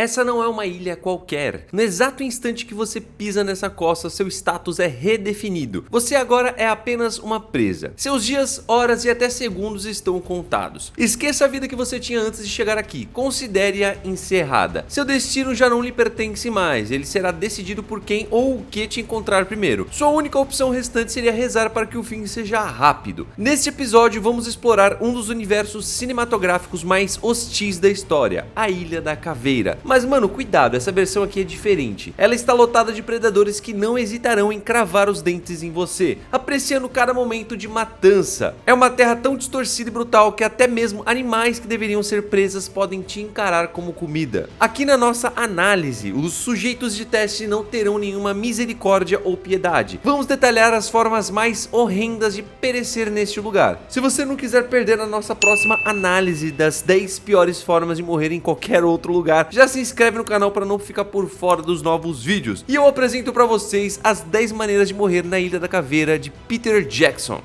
Essa não é uma ilha qualquer. No exato instante que você pisa nessa costa, seu status é redefinido. Você agora é apenas uma presa. Seus dias, horas e até segundos estão contados. Esqueça a vida que você tinha antes de chegar aqui. Considere-a encerrada. Seu destino já não lhe pertence mais. Ele será decidido por quem ou o que te encontrar primeiro. Sua única opção restante seria rezar para que o fim seja rápido. Neste episódio, vamos explorar um dos universos cinematográficos mais hostis da história, a Ilha da Caveira. Mas mano, cuidado, essa versão aqui é diferente. Ela está lotada de predadores que não hesitarão em cravar os dentes em você, apreciando cada momento de matança. É uma terra tão distorcida e brutal que até mesmo animais que deveriam ser presas podem te encarar como comida. Aqui na nossa análise, os sujeitos de teste não terão nenhuma misericórdia ou piedade. Vamos detalhar as formas mais horrendas de perecer neste lugar. Se você não quiser perder a nossa próxima análise das 10 piores formas de morrer em qualquer outro lugar, já se inscreve no canal para não ficar por fora dos novos vídeos. E eu apresento para vocês as 10 maneiras de morrer na Ilha da Caveira de Peter Jackson.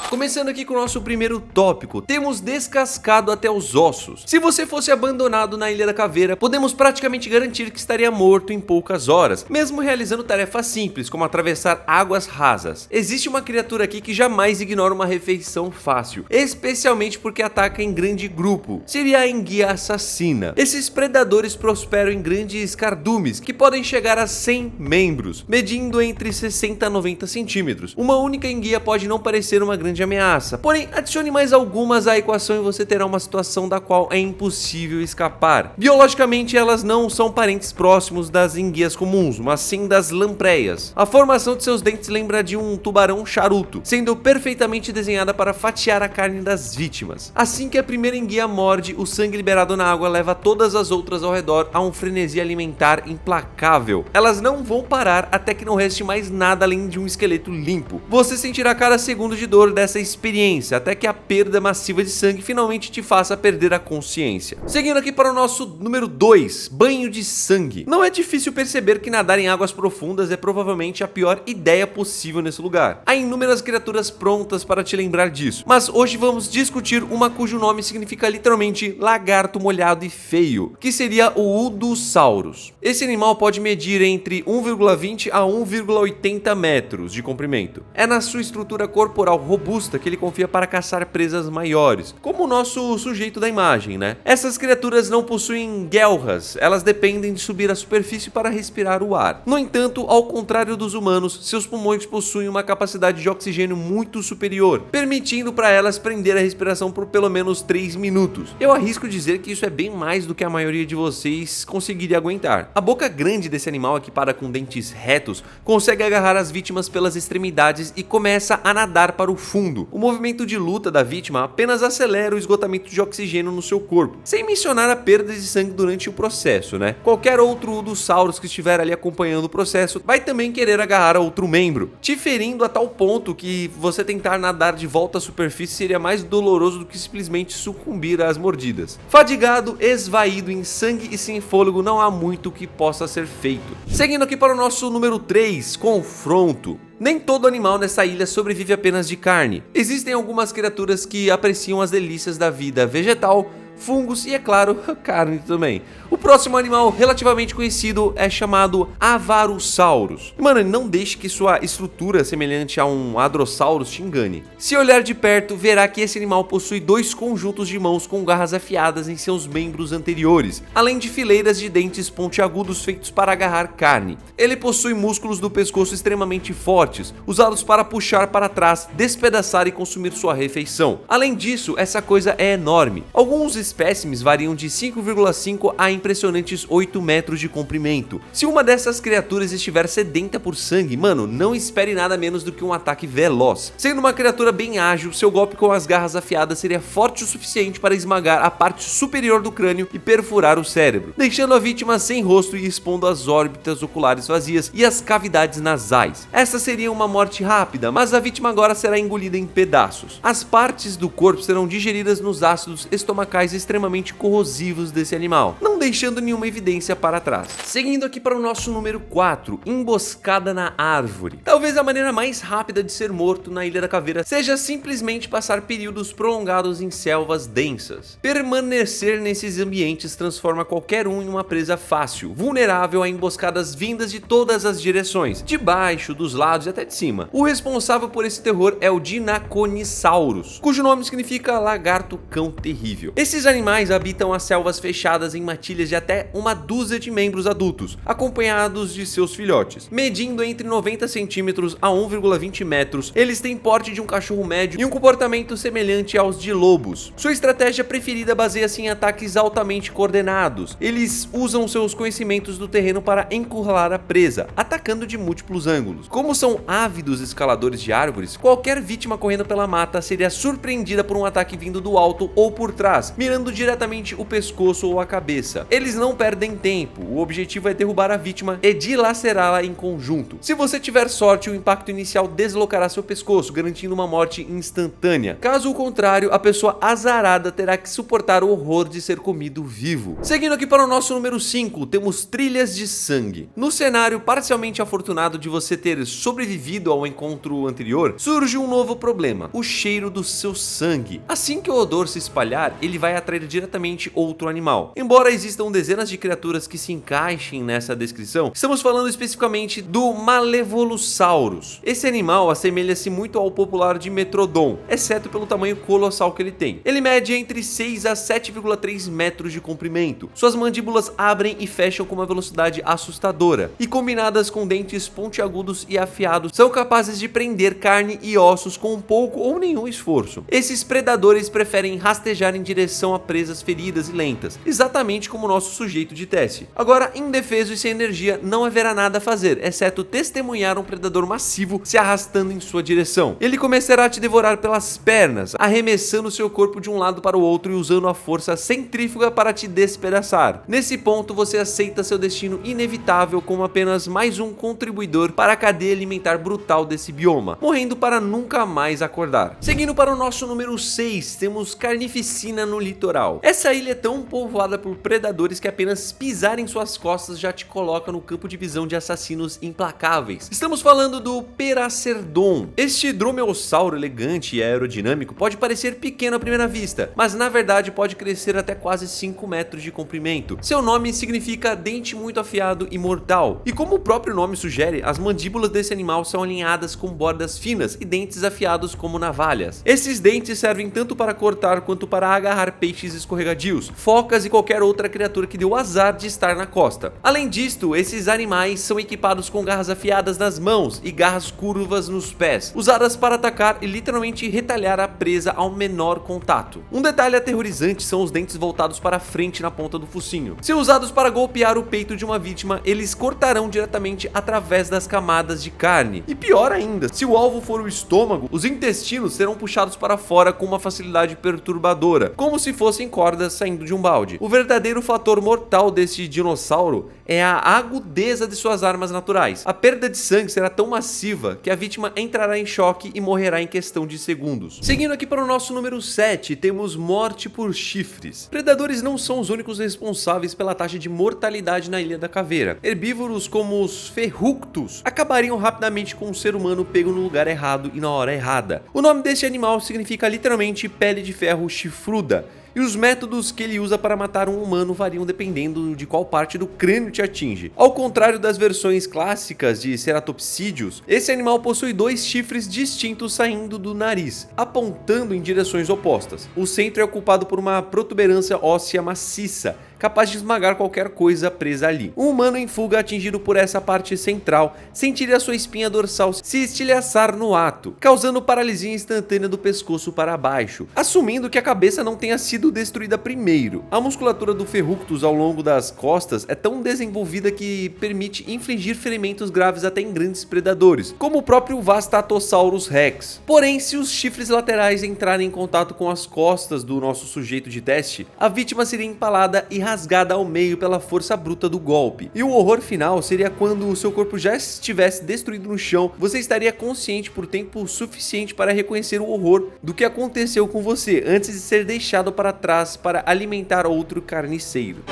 Começando aqui com o nosso primeiro tópico, temos descascado até os ossos. Se você fosse abandonado na Ilha da Caveira, podemos praticamente garantir que estaria morto em poucas horas, mesmo realizando tarefas simples, como atravessar águas rasas. Existe uma criatura aqui que jamais ignora uma refeição fácil, especialmente porque ataca em grande grupo. Seria a enguia assassina. Esses predadores prosperam em grandes cardumes, que podem chegar a 100 membros, medindo entre 60 a 90 centímetros. Uma única enguia pode não parecer uma grande ameaça, porém adicione mais algumas à equação e você terá uma situação da qual é impossível escapar. Biologicamente elas não são parentes próximos das enguias comuns, mas sim das lampreias. A formação de seus dentes lembra de um tubarão charuto, sendo perfeitamente desenhada para fatiar a carne das vítimas. Assim que a primeira enguia morde, o sangue liberado na água leva todas as outras ao redor a um frenesi alimentar implacável. Elas não vão parar até que não reste mais nada além de um esqueleto limpo. Você sentirá cada segundo de dor dessa experiência, até que a perda massiva de sangue finalmente te faça perder a consciência. Seguindo aqui para o nosso número 2, banho de sangue. Não é difícil perceber que nadar em águas profundas é provavelmente a pior ideia possível nesse lugar. Há inúmeras criaturas prontas para te lembrar disso, mas hoje vamos discutir uma cujo nome significa literalmente lagarto molhado e feio, que seria o Udosaurus. Esse animal pode medir entre 1,20 a 1,80 metros de comprimento. É na sua estrutura corporal robusta que ele confia para caçar presas maiores, como o nosso sujeito da imagem, né? Essas criaturas não possuem guelras, elas dependem de subir à superfície para respirar o ar. No entanto, ao contrário dos humanos, seus pulmões possuem uma capacidade de oxigênio muito superior, permitindo para elas prender a respiração por pelo menos 3 minutos. Eu arrisco dizer que isso é bem mais do que a maioria de vocês conseguiria aguentar. A boca grande desse animal, equipada com dentes retos, consegue agarrar as vítimas pelas extremidades e começa a nadar para o fundo. O movimento de luta da vítima apenas acelera o esgotamento de oxigênio no seu corpo, sem mencionar a perda de sangue durante o processo, né? Qualquer outro Udosaurus que estiver ali acompanhando o processo vai também querer agarrar a outro membro, te ferindo a tal ponto que você tentar nadar de volta à superfície seria mais doloroso do que simplesmente sucumbir às mordidas. Fadigado, esvaído em sangue e sem fôlego, não há muito que possa ser feito. Seguindo aqui para o nosso número 3, confronto. Nem todo animal nessa ilha sobrevive apenas de carne. Existem algumas criaturas que apreciam as delícias da vida vegetal, fungos e, é claro, carne também. O próximo animal relativamente conhecido é chamado Avarosaurus. Mano, não deixe que sua estrutura semelhante a um Hadrosaurus te engane. Se olhar de perto, verá que esse animal possui 2 conjuntos de mãos com garras afiadas em seus membros anteriores, além de fileiras de dentes pontiagudos feitos para agarrar carne. Ele possui músculos do pescoço extremamente fortes, usados para puxar para trás, despedaçar e consumir sua refeição. Além disso, essa coisa é enorme. Alguns espécimes variam de 5,5 a impressionantes 8 metros de comprimento. Se uma dessas criaturas estiver sedenta por sangue, mano, não espere nada menos do que um ataque veloz. Sendo uma criatura bem ágil, seu golpe com as garras afiadas seria forte o suficiente para esmagar a parte superior do crânio e perfurar o cérebro, deixando a vítima sem rosto e expondo as órbitas oculares vazias e as cavidades nasais. Essa seria uma morte rápida, mas a vítima agora será engolida em pedaços. As partes do corpo serão digeridas nos ácidos estomacais extremamente corrosivos desse animal, não deixando nenhuma evidência para trás. Seguindo aqui para o nosso número 4, emboscada na árvore. Talvez a maneira mais rápida de ser morto na Ilha da Caveira seja simplesmente passar períodos prolongados em selvas densas. Permanecer nesses ambientes transforma qualquer um em uma presa fácil, vulnerável a emboscadas vindas de todas as direções, de baixo, dos lados e até de cima. O responsável por esse terror é o Deinonychus, cujo nome significa lagarto cão terrível. Esses animais habitam as selvas fechadas em matilhas de até uma dúzia de membros adultos, acompanhados de seus filhotes. Medindo entre 90 centímetros a 1,20 metros, eles têm porte de um cachorro médio e um comportamento semelhante aos de lobos. Sua estratégia preferida baseia-se em ataques altamente coordenados. Eles usam seus conhecimentos do terreno para encurralar a presa, atacando de múltiplos ângulos. Como são ávidos escaladores de árvores, qualquer vítima correndo pela mata seria surpreendida por um ataque vindo do alto ou por trás, mirando diretamente o pescoço ou a cabeça. Eles não perdem tempo, o objetivo é derrubar a vítima e dilacerá-la em conjunto. Se você tiver sorte, o impacto inicial deslocará seu pescoço, garantindo uma morte instantânea. Caso contrário, a pessoa azarada terá que suportar o horror de ser comido vivo. Seguindo aqui para o nosso número 5, temos trilhas de sangue. No cenário parcialmente afortunado de você ter sobrevivido ao encontro anterior, surge um novo problema: o cheiro do seu sangue. Assim que o odor se espalhar, ele vai atrair diretamente outro animal. Embora existam dezenas de criaturas que se encaixem nessa descrição, estamos falando especificamente do Malevolusaurus. Esse animal assemelha-se muito ao popular Dimetrodon, exceto pelo tamanho colossal que ele tem. Ele mede entre 6 a 7,3 metros de comprimento. Suas mandíbulas abrem e fecham com uma velocidade assustadora, e combinadas com dentes pontiagudos e afiados, são capazes de prender carne e ossos com pouco ou nenhum esforço. Esses predadores preferem rastejar em direção a presas feridas e lentas, exatamente como o nosso sujeito de teste. Agora, indefeso e sem energia, não haverá nada a fazer, exceto testemunhar um predador massivo se arrastando em sua direção. Ele começará a te devorar pelas pernas, arremessando seu corpo de um lado para o outro e usando a força centrífuga para te despedaçar. Nesse ponto, você aceita seu destino inevitável como apenas mais um contribuidor para a cadeia alimentar brutal desse bioma, morrendo para nunca mais acordar. Seguindo para o nosso número 6, temos Carnificina no litoral. Essa ilha é tão povoada por predadores que apenas pisar em suas costas já te coloca no campo de visão de assassinos implacáveis. Estamos falando do Peracerdon. Este dromeossauro elegante e aerodinâmico pode parecer pequeno à primeira vista, mas na verdade pode crescer até quase 5 metros de comprimento. Seu nome significa dente muito afiado e mortal, e como o próprio nome sugere, as mandíbulas desse animal são alinhadas com bordas finas e dentes afiados como navalhas. Esses dentes servem tanto para cortar quanto para agarrar peixes escorregadios, focas e qualquer outra criatura que deu azar de estar na costa. Além disto, esses animais são equipados com garras afiadas nas mãos e garras curvas nos pés, usadas para atacar e literalmente retalhar a presa ao menor contato. Um detalhe aterrorizante são os dentes voltados para frente na ponta do focinho. Se usados para golpear o peito de uma vítima, eles cortarão diretamente através das camadas de carne. E pior ainda, se o alvo for o estômago, os intestinos serão puxados para fora com uma facilidade perturbadora, como se fossem cordas saindo de um balde. O verdadeiro fator mortal desse dinossauro é a agudeza de suas armas naturais. A perda de sangue será tão massiva que a vítima entrará em choque e morrerá em questão de segundos. Seguindo aqui para o nosso número 7, temos morte por chifres. Predadores não são os únicos responsáveis pela taxa de mortalidade na Ilha da Caveira. Herbívoros como os Ferructus acabariam rapidamente com um ser humano pego no lugar errado e na hora errada. O nome deste animal significa literalmente pele de ferro chifruda, e os métodos que ele usa para matar um humano variam dependendo de qual parte do crânio te atinge. Ao contrário das versões clássicas de ceratopsídeos, esse animal possui 2 chifres distintos saindo do nariz, apontando em direções opostas. O centro é ocupado por uma protuberância óssea maciça, capaz de esmagar qualquer coisa presa ali. Um humano em fuga atingido por essa parte central sentiria sua espinha dorsal se estilhaçar no ato, causando paralisia instantânea do pescoço para baixo, assumindo que a cabeça não tenha sido destruída primeiro. A musculatura do Ferructus ao longo das costas é tão desenvolvida que permite infligir ferimentos graves até em grandes predadores, como o próprio Vastatosaurus Rex. Porém, se os chifres laterais entrarem em contato com as costas do nosso sujeito de teste, a vítima seria empalada e rasgada ao meio pela força bruta do golpe. E o horror final seria quando o seu corpo já estivesse destruído no chão, você estaria consciente por tempo suficiente para reconhecer o horror do que aconteceu com você antes de ser deixado para trás para alimentar outro carniceiro.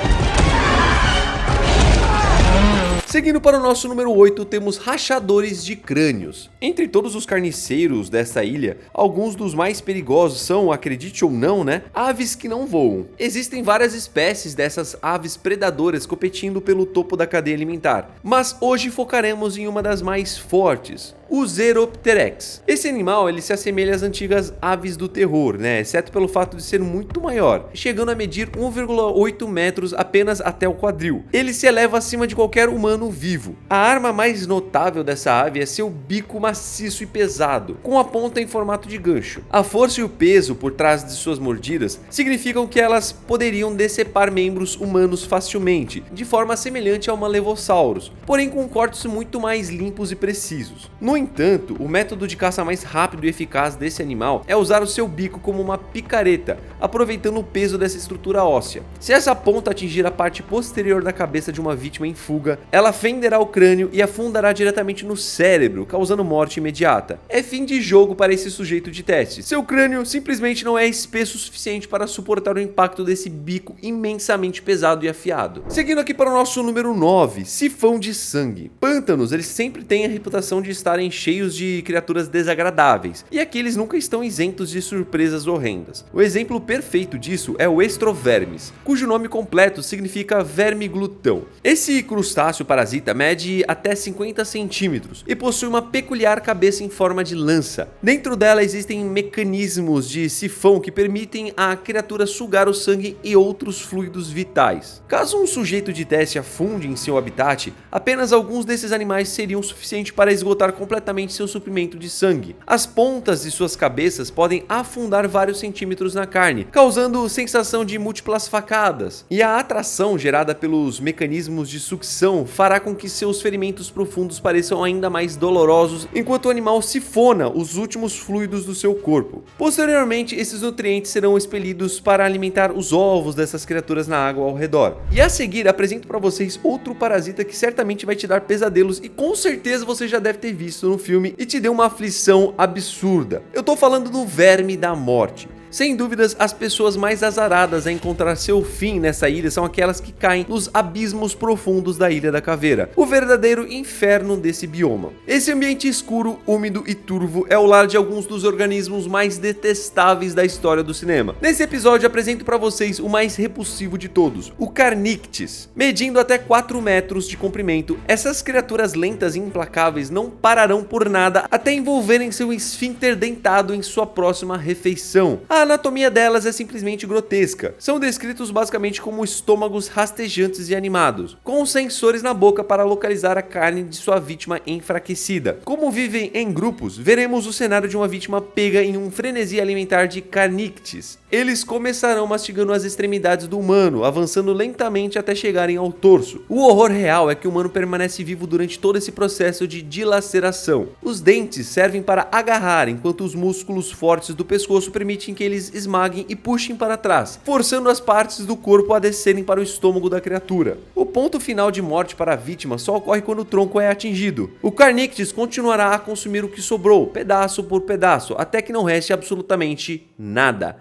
Seguindo para o nosso número 8, temos rachadores de crânios. Entre todos os carniceiros dessa ilha, alguns dos mais perigosos são, acredite ou não, aves que não voam. Existem várias espécies dessas aves predadoras competindo pelo topo da cadeia alimentar, mas hoje focaremos em uma das mais fortes, o Xeropterex. Esse animal ele se assemelha às antigas aves do terror, exceto pelo fato de ser muito maior, chegando a medir 1,8 metros apenas até o quadril. Ele se eleva acima de qualquer humano vivo. A arma mais notável dessa ave é seu bico maciço e pesado, com a ponta em formato de gancho. A força e o peso por trás de suas mordidas significam que elas poderiam decepar membros humanos facilmente, de forma semelhante ao Malevosaurus, porém com cortes muito mais limpos e precisos. No entanto, o método de caça mais rápido e eficaz desse animal é usar o seu bico como uma picareta, aproveitando o peso dessa estrutura óssea. Se essa ponta atingir a parte posterior da cabeça de uma vítima em fuga, ela fenderá o crânio e afundará diretamente no cérebro, causando morte imediata. É fim de jogo para esse sujeito de teste. Seu crânio simplesmente não é espesso o suficiente para suportar o impacto desse bico imensamente pesado e afiado. Seguindo aqui para o nosso número 9, sifão de sangue. Pântanos, eles sempre têm a reputação de estarem cheios de criaturas desagradáveis, e aqui eles nunca estão isentos de surpresas horrendas. O exemplo perfeito disso é o Estrovermes, cujo nome completo significa verme glutão. Esse crustáceo parasita mede até 50 centímetros e possui uma peculiar cabeça em forma de lança. Dentro dela existem mecanismos de sifão que permitem à criatura sugar o sangue e outros fluidos vitais. Caso um sujeito de teste afunde em seu habitat, apenas alguns desses animais seriam suficientes para esgotar completamente seu suprimento de sangue. As pontas de suas cabeças podem afundar vários centímetros na carne, causando sensação de múltiplas facadas, e a atração gerada pelos mecanismos de sucção fará com que seus ferimentos profundos pareçam ainda mais dolorosos enquanto o animal sifona os últimos fluidos do seu corpo. Posteriormente, esses nutrientes serão expelidos para alimentar os ovos dessas criaturas na água ao redor. E a seguir apresento para vocês outro parasita que certamente vai te dar pesadelos e com certeza você já deve ter visto no filme e te deu uma aflição absurda. Eu tô falando do verme da morte. Sem dúvidas, as pessoas mais azaradas a encontrar seu fim nessa ilha são aquelas que caem nos abismos profundos da Ilha da Caveira, o verdadeiro inferno desse bioma. Esse ambiente escuro, úmido e turvo é o lar de alguns dos organismos mais detestáveis da história do cinema. Nesse episódio apresento para vocês o mais repulsivo de todos, o Carnictes. Medindo até 4 metros de comprimento, essas criaturas lentas e implacáveis não pararão por nada até envolverem seu esfíncter dentado em sua próxima refeição. A anatomia delas é simplesmente grotesca. São descritos basicamente como estômagos rastejantes e animados, com sensores na boca para localizar a carne de sua vítima enfraquecida. Como vivem em grupos, veremos o cenário de uma vítima pega em um frenesi alimentar de Carnictes. Eles começarão mastigando as extremidades do humano, avançando lentamente até chegarem ao torso. O horror real é que o humano permanece vivo durante todo esse processo de dilaceração. Os dentes servem para agarrar, enquanto os músculos fortes do pescoço permitem que eles esmaguem e puxem para trás, forçando as partes do corpo a descerem para o estômago da criatura. O ponto final de morte para a vítima só ocorre quando o tronco é atingido. O Carnictes continuará a consumir o que sobrou, pedaço por pedaço, até que não reste absolutamente nada.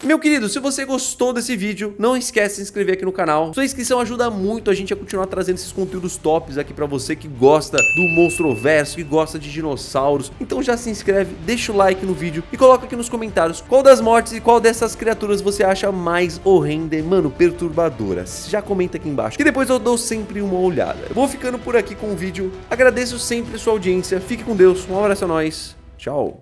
Meu querido, se você gostou desse vídeo, não esquece de se inscrever aqui no canal. Sua inscrição ajuda muito a gente a continuar trazendo esses conteúdos tops aqui pra você que gosta do Monstroverso, que gosta de dinossauros. Então já se inscreve, deixa o like no vídeo e coloca aqui nos comentários qual das mortes e qual dessas criaturas você acha mais horrenda e, mano, perturbadora. Já comenta aqui embaixo, que depois eu dou sempre uma olhada. Eu vou ficando por aqui com o vídeo. Agradeço sempre a sua audiência. Fique com Deus. Um abraço a nós. Tchau.